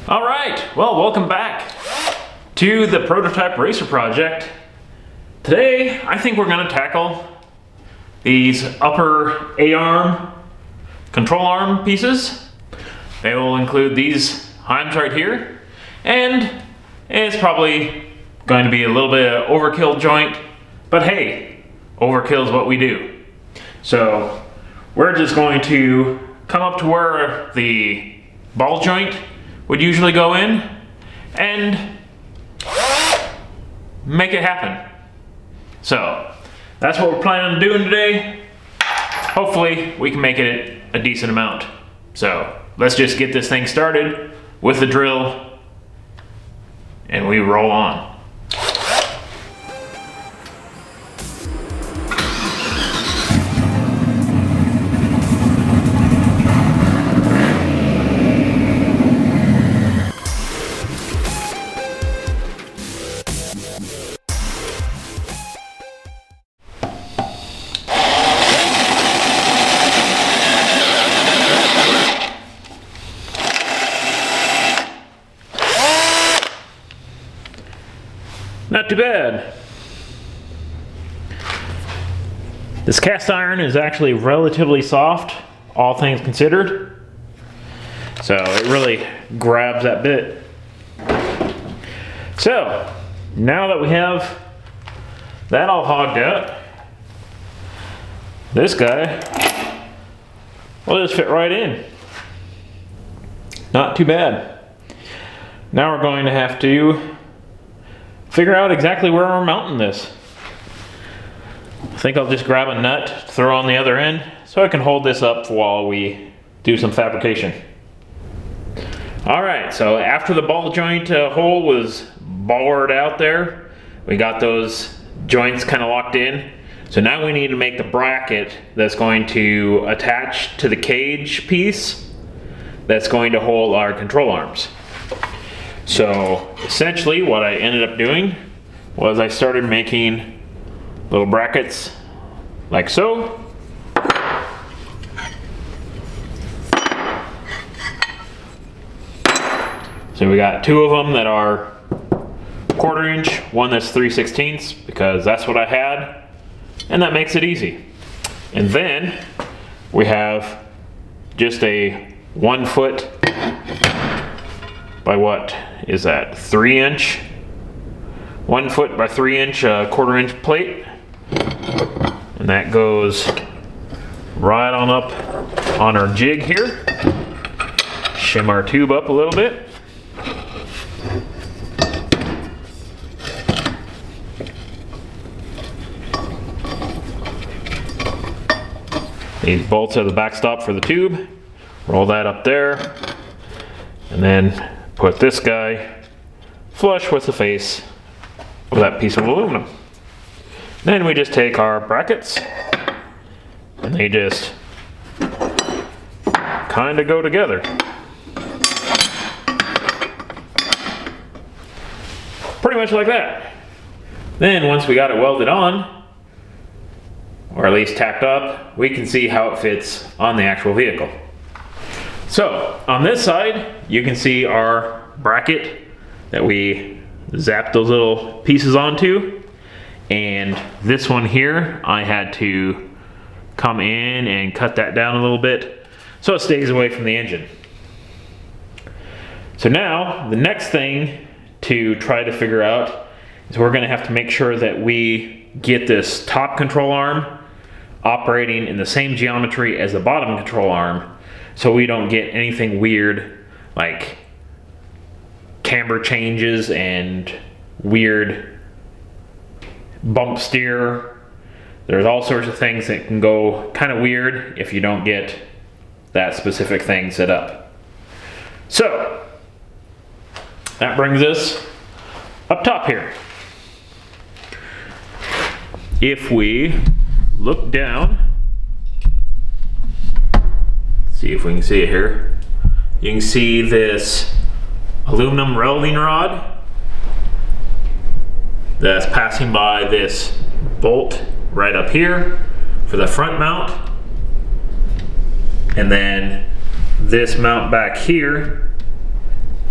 All right, well, welcome back to the Prototype Racer project. Today, I think we're gonna tackle these upper A-arm control arm pieces. They will include these heims right here, and it's probably going to be a little bit of overkill joint, but hey, overkill is what we do. So we're just going to come up to where the ball joint would usually go in and make it happen. So that's what we're planning on doing today. Hopefully we can make it a decent amount. So let's just get this thing started with the drill and we roll on. Not too bad. This cast iron is actually relatively soft, all things considered. So it really grabs that bit. So now that we have that all hogged out, this guy will just fit right in. Not too bad. Now we're going to have to figure out exactly where we're mounting this. I think I'll just grab a nut, throw on the other end, so I can hold this up while we do some fabrication. Alright, so after the ball joint hole was bored out there, we got those joints kind of locked in. So now we need to make the bracket that's going to attach to the cage piece that's going to hold our control arms. So essentially what I ended up doing was I started making little brackets like so. So we got two of them that are 1/4 inch, one that's 3/16 because that's what I had, and that makes it easy. And then we have just a 1 foot by what is that, 3 inch, 1 foot by 3 inch 1/4 inch plate, and that goes right on up on our jig here. Shim our tube up a little bit. These bolts are the backstop for the tube. Roll that up there, and then put this guy flush with the face of that piece of aluminum. Then we just take our brackets and they just kind of go together. Pretty much like that. Then once we got it welded on, or at least tacked up, we can see how it fits on the actual vehicle. So on this side, you can see our bracket that we zapped those little pieces onto. And this one here, I had to come in and cut that down a little bit so it stays away from the engine. So now the next thing to try to figure out is we're gonna have to make sure that we get this top control arm operating in the same geometry as the bottom control arm, so we don't get anything weird like camber changes and weird bump steer. There's all sorts of things that can go kind of weird if you don't get that specific thing set up. So that brings us up top here. If we look down, see if we can see it here. You can see this aluminum welding rod that's passing by this bolt right up here for the front mount. And then this mount back here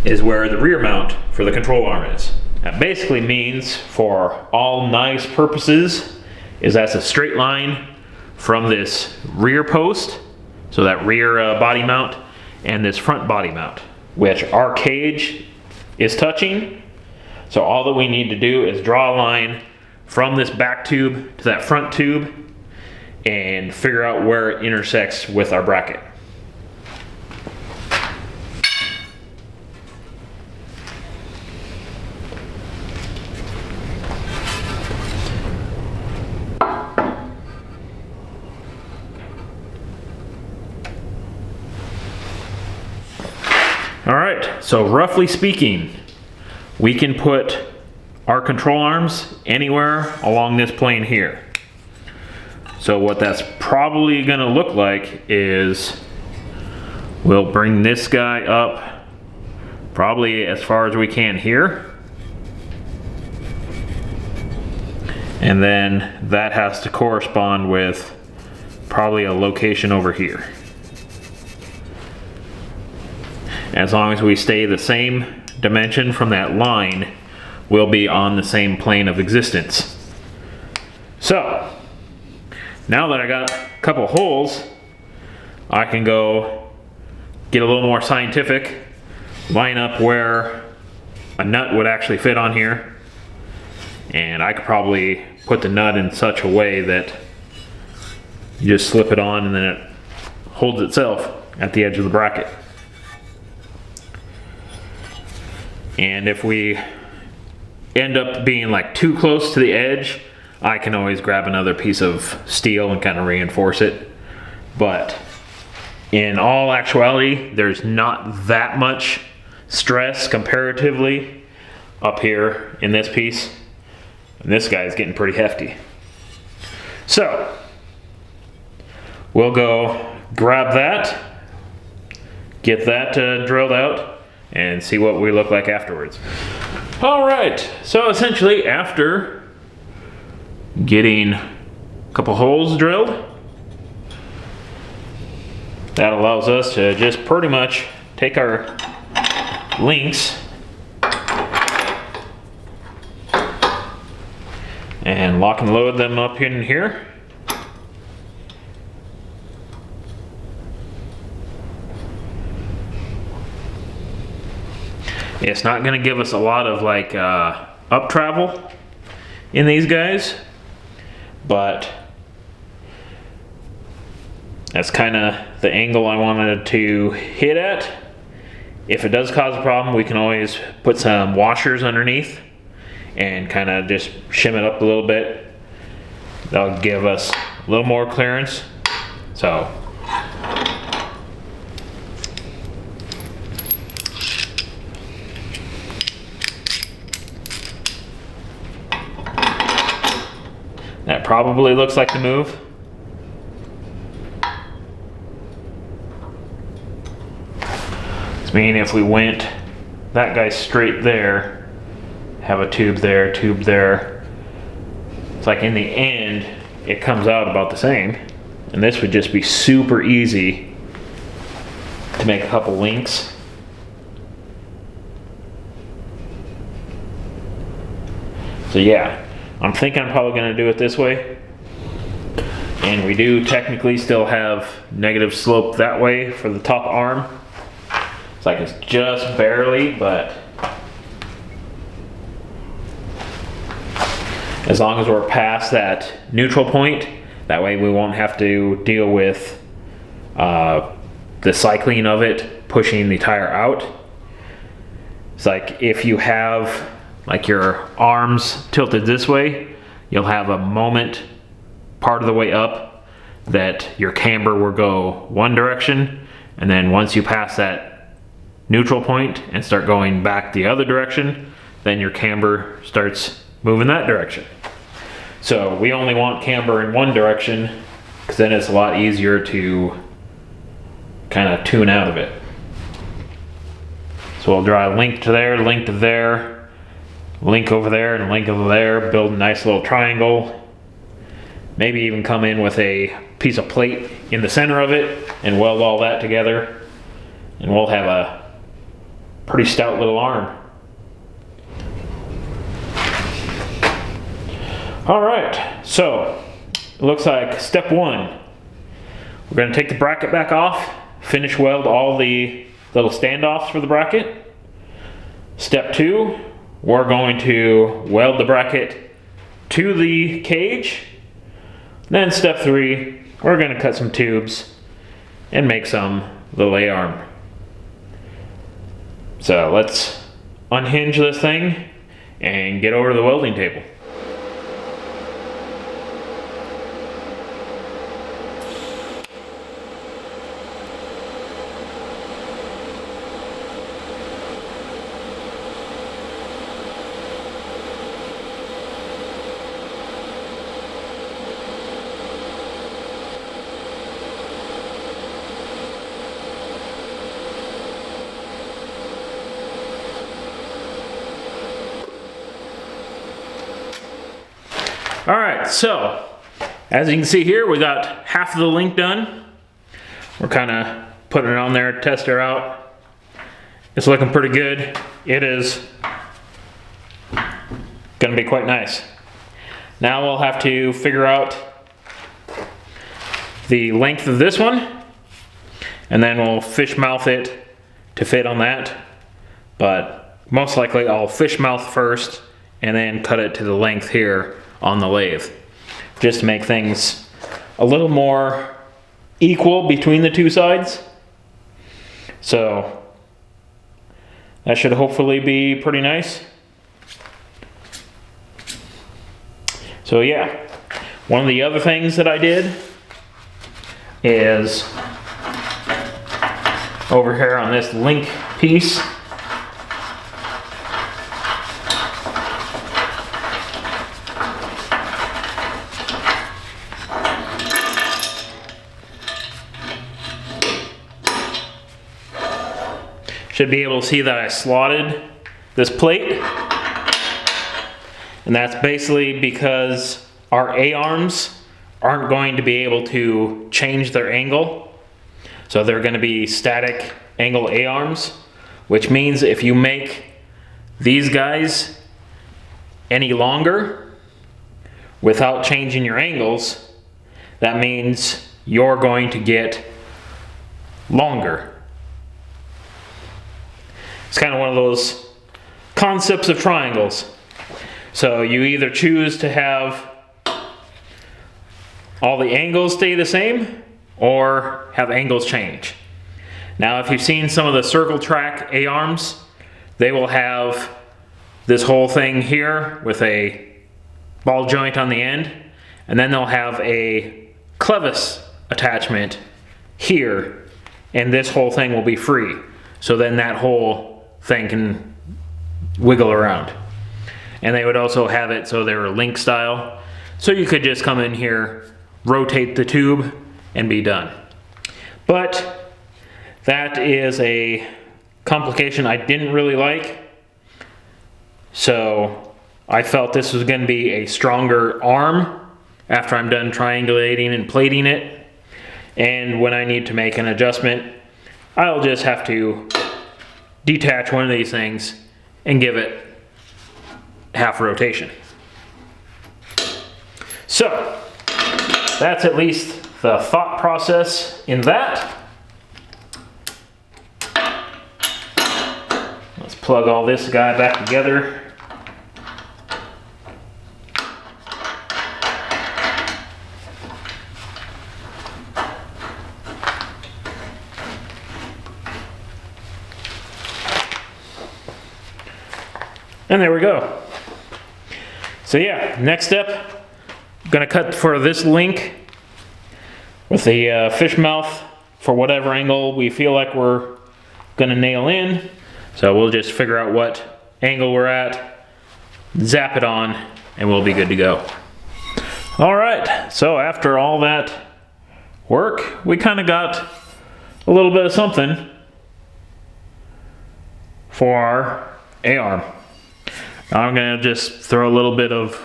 is where the rear mount for the control arm is. That basically means, for all nice purposes, is that's a straight line from this rear post, so that rear body mount, and this front body mount, which our cage is touching. So all that we need to do is draw a line from this back tube to that front tube and figure out where it intersects with our bracket. All right, so roughly speaking, we can put our control arms anywhere along this plane here. So what that's probably gonna look like is we'll bring this guy up probably as far as we can here. And then that has to correspond with probably a location over here. As long as we stay the same dimension from that line, we'll be on the same plane of existence. So, now that I got a couple holes, I can go get a little more scientific, line up where a nut would actually fit on here, and I could probably put the nut in such a way that you just slip it on and then it holds itself at the edge of the bracket. And if we end up being like too close to the edge, I can always grab another piece of steel and kind of reinforce it. But in all actuality, there's not that much stress comparatively up here in this piece. And this guy's getting pretty hefty. So we'll go grab that, get that drilled out, and see what we look like afterwards. All right, so essentially after getting a couple holes drilled, that allows us to just pretty much take our links and lock and load them up in here. It's not going to give us a lot of like up travel in these guys, but that's kind of the angle I wanted to hit at. If it does cause a problem, we can always put some washers underneath and kind of just shim it up a little bit. That'll give us a little more clearance. So that probably looks like the move. This means if we went that guy straight there, have a tube there, it's like in the end, it comes out about the same. And this would just be super easy to make a couple links. So yeah. I'm thinking I'm probably going to do it this way. And we do technically still have negative slope that way for the top arm. It's like it's just barely, but as long as we're past that neutral point, that way we won't have to deal with the cycling of it, pushing the tire out. It's like if you have like your arms tilted this way, you'll have a moment part of the way up that your camber will go one direction, and then once you pass that neutral point and start going back the other direction, then your camber starts moving that direction. So we only want camber in one direction because then it's a lot easier to kind of tune out of it. So we'll draw a link to there, link to there, link over there, and link over there, build a nice little triangle. Maybe even come in with a piece of plate in the center of it and weld all that together. And we'll have a pretty stout little arm. All right, so it looks like step one, we're going to take the bracket back off, finish weld all the little standoffs for the bracket. Step two, we're going to weld the bracket to the cage. Then step three, we're going to cut some tubes and make some little A-arm. So let's unhinge this thing and get over to the welding table. All right, so as you can see here, we got half of the link done. We're kind of putting it on there to test her out. It's looking pretty good. It is gonna be quite nice. Now we'll have to figure out the length of this one, and then we'll fish mouth it to fit on that. But most likely I'll fish mouth first and then cut it to the length here on the lathe, just to make things a little more equal between the two sides. So that should hopefully be pretty nice. So yeah, one of the other things that I did is over here on this link piece, should be able to see that I slotted this plate. And that's basically because our A-arms aren't going to be able to change their angle. So they're going to be static angle A-arms, which means if you make these guys any longer without changing your angles, that means you're going to get longer. It's kind of one of those concepts of triangles. So you either choose to have all the angles stay the same or have angles change. Now if you've seen some of the circle track A-arms, they will have this whole thing here with a ball joint on the end, and then they'll have a clevis attachment here, and this whole thing will be free. So then that whole thing can wiggle around. And they would also have it so they were link style. So you could just come in here, rotate the tube, and be done. But that is a complication I didn't really like. So I felt this was going to be a stronger arm after I'm done triangulating and plating it. And when I need to make an adjustment, I'll just have to detach one of these things and give it half rotation. So that's at least the thought process in that. Let's plug all this guy back together. And there we go. So yeah, next step, I'm gonna cut for this link with the fish mouth for whatever angle we feel like we're gonna nail in. So we'll just figure out what angle we're at, zap it on, and we'll be good to go. All right, so after all that work, we kind of got a little bit of something for our A-arm. Now I'm gonna just throw a little bit of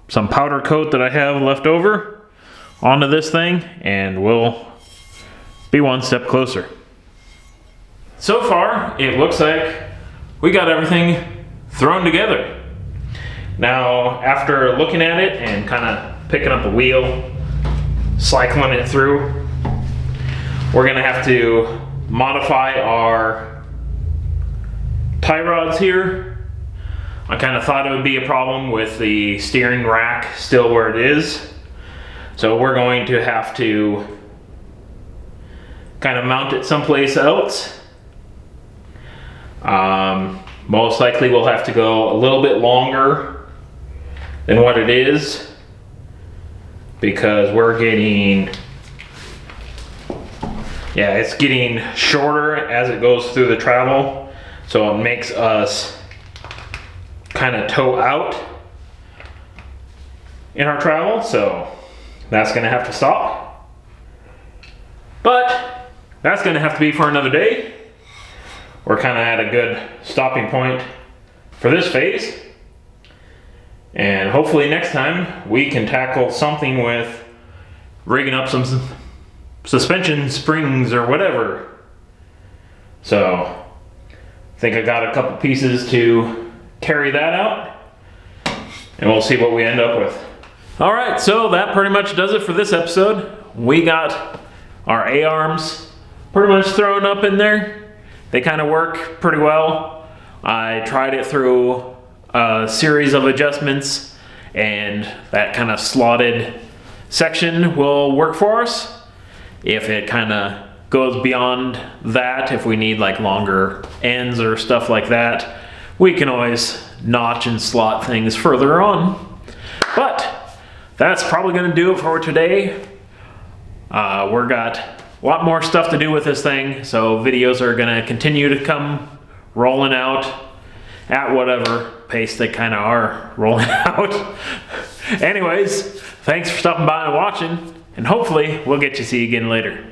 some powder coat that I have left over onto this thing, and we'll be one step closer. So far, it looks like we got everything thrown together. Now, after looking at it and kind of picking up a wheel, cycling it through, we're gonna have to modify our tie rods here. I kind of thought it would be a problem with the steering rack still where it is. So we're going to have to kind of mount it someplace else. Most likely we'll have to go a little bit longer than what it is, because we're getting, yeah, it's getting shorter as it goes through the travel. So it makes us kind of toe out in our travel. So that's gonna have to stop. But that's gonna have to be for another day. We're kind of at a good stopping point for this phase. And hopefully next time we can tackle something with rigging up some suspension springs or whatever. So I think I got a couple pieces to carry that out, and we'll see what we end up with. All right, so that pretty much does it for this episode. We got our A-arms pretty much thrown up in there. They kind of work pretty well. I tried it through a series of adjustments, and that kind of slotted section will work for us. If it kind of goes beyond that, if we need like longer ends or stuff like that, we can always notch and slot things further on. But that's probably going to do it for today. We're got a lot more stuff to do with this thing, so videos are going to continue to come rolling out at whatever pace they kind of are rolling out. Anyways, thanks for stopping by and watching, and hopefully we'll get to see you again later.